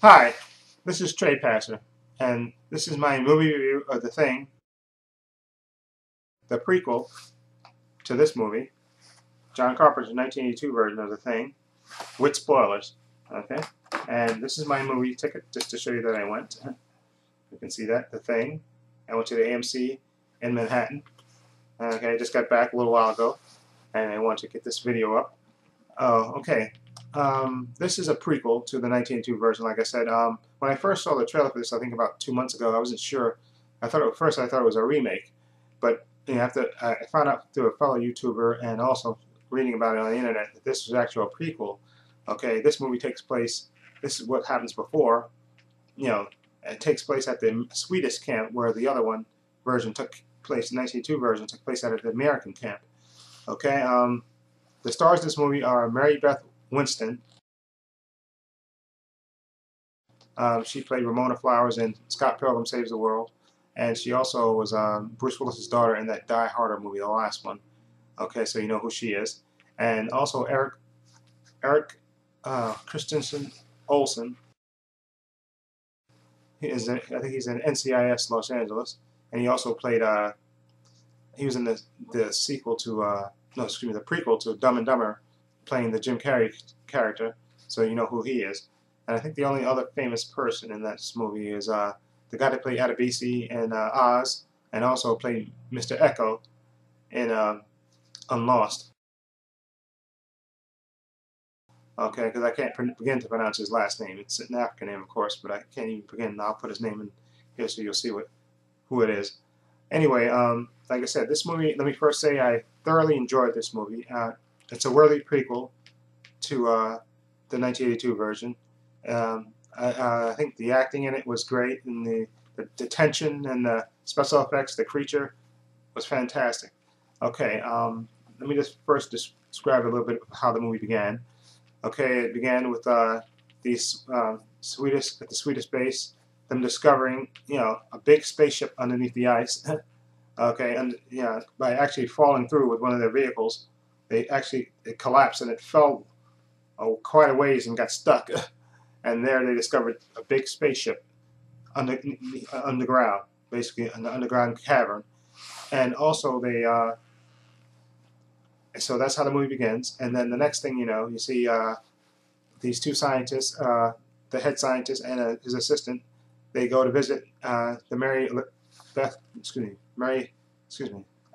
Hi, this is Trey Passer, and this is my movie review of The Thing, the prequel to this movie, John Carpenter's 1982 version of The Thing, with spoilers. Okay, and this is my movie ticket, just to show you that I went. You can see that, The Thing. I went to the AMC in Manhattan. Okay, I just got back a little while ago, and I want to get this video up. Oh, okay. This is a prequel to the 1982 version, like I said. When I first saw the trailer for this, I think about 2 months ago, I wasn't sure. I thought it was a remake, but you know, after I found out through a fellow YouTuber and also reading about it on the internet that this was actually a prequel. Okay, this movie takes place. This is what happens before. You know, it takes place at the Swedish camp where the other one version took place. The 1982 version took place at the American camp. Okay. The stars of this movie are Mary Beth Winston. She played Ramona Flowers in Scott Pilgrim Saves the World, and she also was Bruce Willis's daughter in that Die Harder movie, the last one. Okay, so you know who she is. And also Eric Christensen Olsen. I think he's in NCIS Los Angeles, and he also played. He was in the sequel to no, excuse me, the prequel to Dumb and Dumber, playing the Jim Carrey character. So you know who he is. And I think the only other famous person in this movie is the guy that played Adebisi in Oz, and also played Mr. Echo in Unlost. Okay, because I can't begin to pronounce his last name. It's an African name, of course, but I can't even begin. I'll put his name in here so you'll see who it is. Anyway, like I said, this movie, let me first say I thoroughly enjoyed this movie. It's a worthy prequel to the 1982 version. I think the acting in it was great, and the tension and the special effects, the creature was fantastic. Okay, let me just first describe a little bit of how the movie began. Okay, it began with these Swedish at the Swedish base, them discovering, you know, a big spaceship underneath the ice. Okay, and yeah, by actually falling through with one of their vehicles, it collapsed and it fell quite a ways and got stuck. And there they discovered a big spaceship underground, basically an underground cavern. And also so that's how the movie begins. And then the next thing you know, you see these two scientists, the head scientist and his assistant. They go to visit the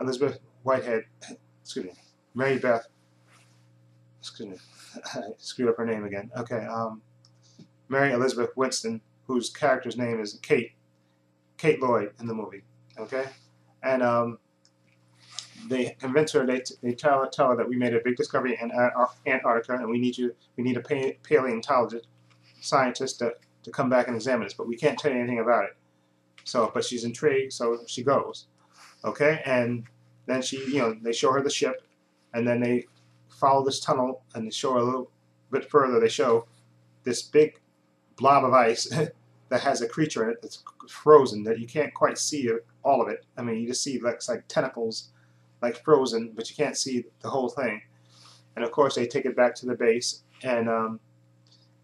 Elizabeth Whitehead, Mary Beth, I screwed up her name again. Okay, Mary Elizabeth Winston, whose character's name is Kate Lloyd in the movie. Okay, and they convince her. They tell her that we made a big discovery in Antarctica, and we need a paleontologist scientist to come back and examine this, but we can't tell you anything about it. So, but she's intrigued, so she goes. Okay, and then they show her the ship, and then they follow this tunnel, and they show her a little bit further. They show this big blob of ice that has a creature in it that's frozen, that you can't quite see all of it. I mean, you just see it's like tentacles, like frozen, but you can't see the whole thing. And of course, they take it back to the base, and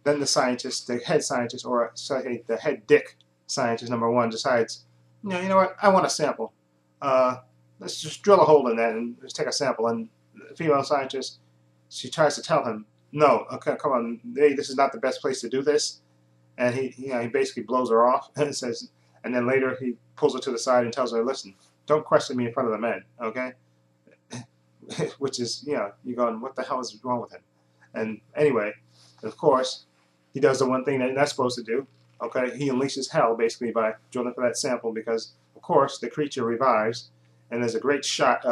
then the scientist, the head scientist, or sorry, the head dick scientist number one, decides, you know what, I want a sample. Let's just drill a hole in that and just take a sample. And the female scientist, she tries to tell him, no, okay, come on, this is not the best place to do this. And he basically blows her off and says, and then later he pulls her to the side and tells her, listen, don't question me in front of the men, okay? Which is, you're going, what the hell is wrong with him? And anyway, of course, he does the one thing that he's not supposed to do. Okay, he unleashes hell basically by drilling for that sample because, of course, the creature revives, and there's a great shot.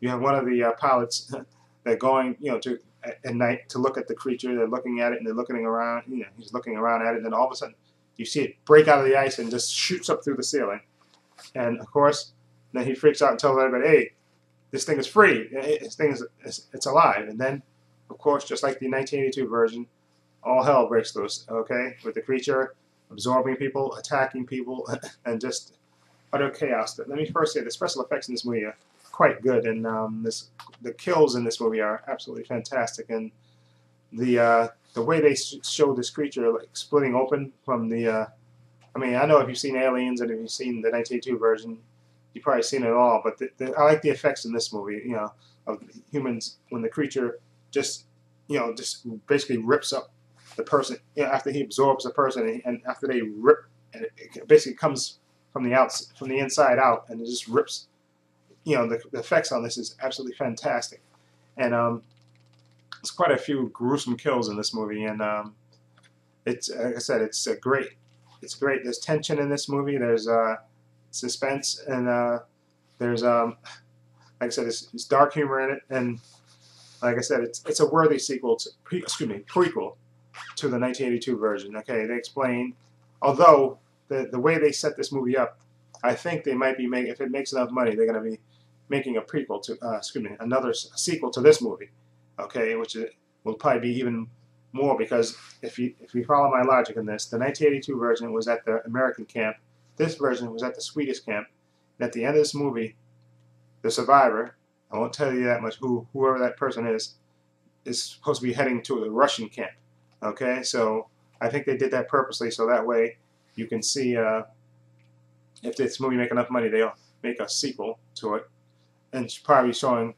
You have one of the pilots that going, at night to look at the creature. They're looking at it and they're looking around. He's looking around at it, and then all of a sudden, you see it break out of the ice and just shoots up through the ceiling. And of course, then he freaks out and tells everybody, "Hey, this thing is free. This thing it's alive." And then, of course, just like the 1982 version, all hell breaks loose, okay, with the creature absorbing people, attacking people, and just utter chaos. But let me first say the special effects in this movie are quite good, and the kills in this movie are absolutely fantastic. And the the way they show this creature like splitting open from the. I mean, I know if you've seen Aliens and if you've seen the 1982 version, you've probably seen it all. But I like the effects in this movie. You know, of humans when the creature just just basically rips up the person. You know, after he absorbs the person, and after they rip, and it basically comes from the inside out, and it just rips. You know, the effects on this is absolutely fantastic, and there's quite a few gruesome kills in this movie, and it's like I said, it's great. It's great. There's tension in this movie. There's suspense, and there's like I said, it's dark humor in it, and like I said, it's a worthy sequel to prequel to the 1982 version. Okay, they explain, although the way they set this movie up, I think they might be making, if it makes enough money, they're going to be making a prequel to another sequel to this movie. Okay, which will probably be even more, because if you follow my logic in this, the 1982 version was at the American camp. This version was at the Swedish camp. And at the end of this movie, the survivor, I won't tell you that much, whoever that person is supposed to be heading to the Russian camp. Okay, so I think they did that purposely, so that way you can see if this movie make enough money, they'll make a sequel to it, and it's probably showing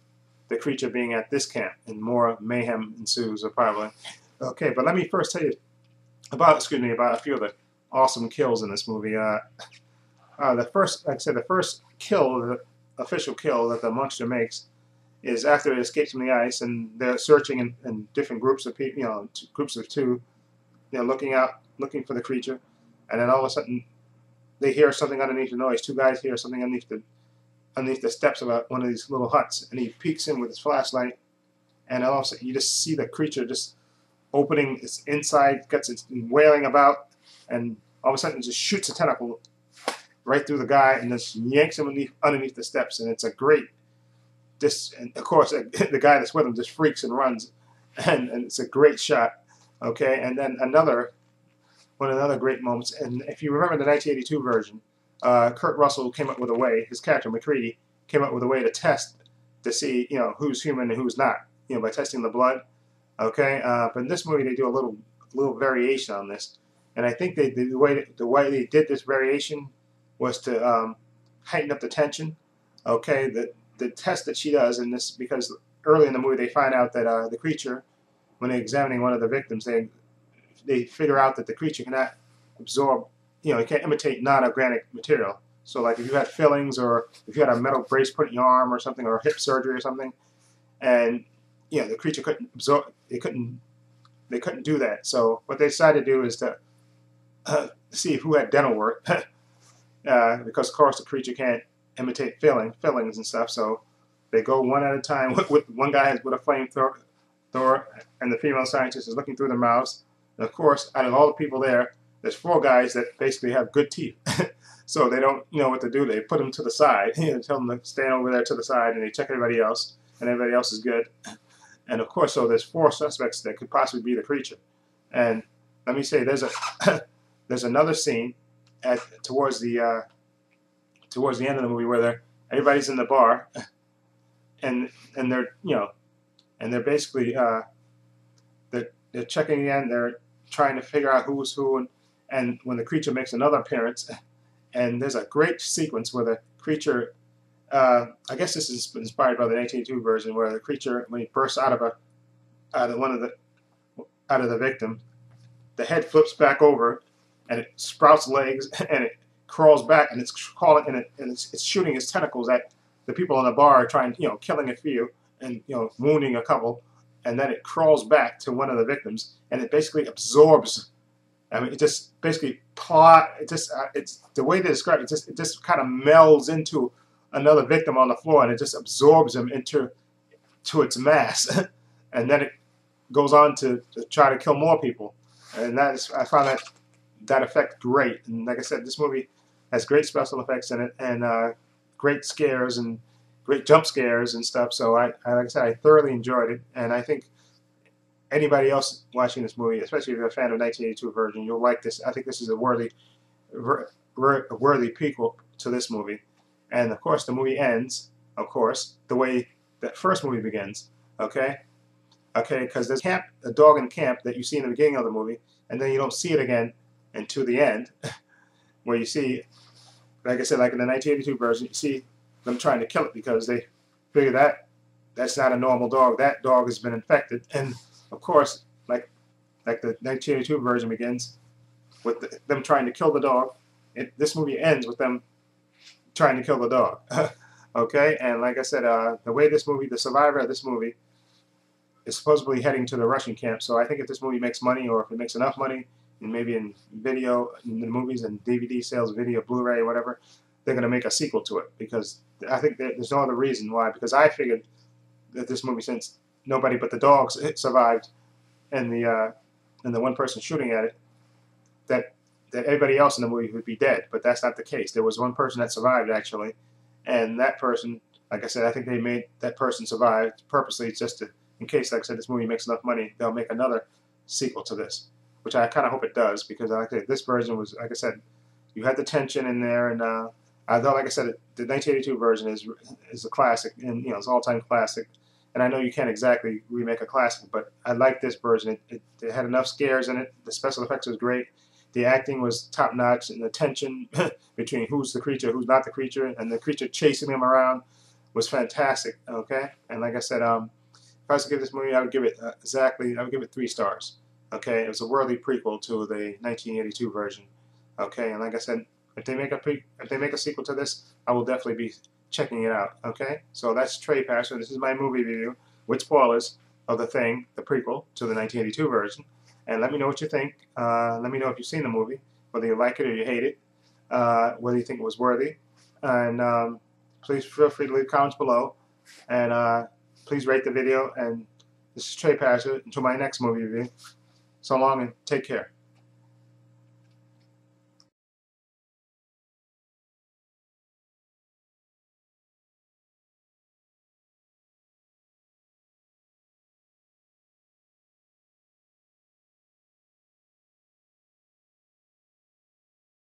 the creature being at this camp, and more mayhem ensues, probably. Okay, but let me first tell you about a few of the awesome kills in this movie. The first, like I said, the first kill, the official kill that the monster makes, is after it escapes from the ice, and they're searching in different groups of people, groups of two, looking for the creature, and then all of a sudden they hear something underneath the noise. Two guys hear something underneath the steps of one of these little huts, and he peeks in with his flashlight, and all of a sudden you just see the creature just opening its inside, gets its wailing about, and all of a sudden it just shoots a tentacle right through the guy and just yanks him underneath the steps, and it's a great. And of course the guy that's with him just freaks and runs, and it's a great shot. Okay, and then one of the other great moments, and if you remember the 1982 version, Kurt Russell came up with a way, his character McCready came up with a way to test to see who's human and who's not, by testing the blood. Okay, but in this movie they do a little variation on this, and I think the way they did this variation was to heighten up the tension. Okay, the test that she does in this, because early in the movie they find out that the creature, when they're examining one of the victims, they figure out that the creature cannot absorb, it can't imitate non-organic material. So like if you had fillings, or if you had a metal brace put in your arm or something, or hip surgery or something, and the creature couldn't absorb, they couldn't do that. So what they decided to do is to see who had dental work, because of course the creature can't imitate fillings and stuff. So they go one at a time. With one guy with a flamethrower, and the female scientist is looking through their mouths. And of course, out of all the people there's 4 guys that basically have good teeth. So they don't know what to do. They put them to the side, tell them to stand over there to the side, and they check everybody else, and everybody else is good. And of course, so there's 4 suspects that could possibly be the creature. And let me say, there's another scene towards the end of the movie where everybody's in the bar, and they're basically they're checking in, they're trying to figure out who's who, and when the creature makes another appearance, and there's a great sequence where the creature, I guess this is inspired by the 1982 version, where the creature, when he bursts out of the victim, the head flips back over, and it sprouts legs, and it crawls back, and it's crawling, and it's shooting its tentacles at the people in the bar, trying, killing a few, and wounding a couple, and then it crawls back to one of the victims, and it basically absorbs. I mean, it just basically it's the way they describe it. It just kind of melds into another victim on the floor, and it just absorbs him into its mass, and then it goes on to try to kill more people, and I found that effect great. And like I said, this movie has great special effects in it, and great scares and great jump scares and stuff. So like I said, I thoroughly enjoyed it, and I think anybody else watching this movie, especially if you're a fan of the 1982 version, you'll like this. I think this is a worthy prequel to this movie. And of course, the movie ends, of course, the way that first movie begins. Okay, Okay, because there's a dog in camp that you see in the beginning of the movie, and then you don't see it again until the end, where you see, like I said, like in the 1982 version, you see them trying to kill it because they figure that that's not a normal dog. That dog has been infected, and of course, like the 1982 version begins with them trying to kill the dog. This movie ends with them trying to kill the dog. Okay, and like I said, the way this movie, the survivor of this movie, is supposedly heading to the Russian camp. So I think if this movie makes money, or if it makes enough money, and maybe in video, in the movies and DVD sales, video, Blu-ray, whatever, they're going to make a sequel to it. Because I think there's no other reason why. Because I figured that this movie, since nobody but the dogs survived, and the one person shooting at it, that everybody else in the movie would be dead. But that's not the case. There was one person that survived actually, and that person, like I said, I think they made that person survive purposely just to, in case, like I said, this movie makes enough money, they'll make another sequel to this, which I kind of hope it does, because like I said, this version was, like I said, you had the tension in there, and I thought, like I said, the 1982 version is a classic, and it's an all-time classic. And I know you can't exactly remake a classic, but I like this version. It had enough scares in it. The special effects was great. The acting was top-notch, and the tension between who's the creature, who's not the creature, and the creature chasing him around was fantastic. Okay, and like I said, if I was to give this movie, I would give it I would give it 3 stars. Okay, it was a worthy prequel to the 1982 version. Okay, and like I said, if they make a sequel to this, I will definitely be checking it out. Okay, so that's Trey Passer. This is my movie review with spoilers of The Thing, the prequel to the 1982 version. And let me know what you think. Let me know if you've seen the movie, whether you like it or you hate it, whether you think it was worthy. And please feel free to leave comments below. And please rate the video. And this is Trey Passer. Until my next movie review, so long and take care.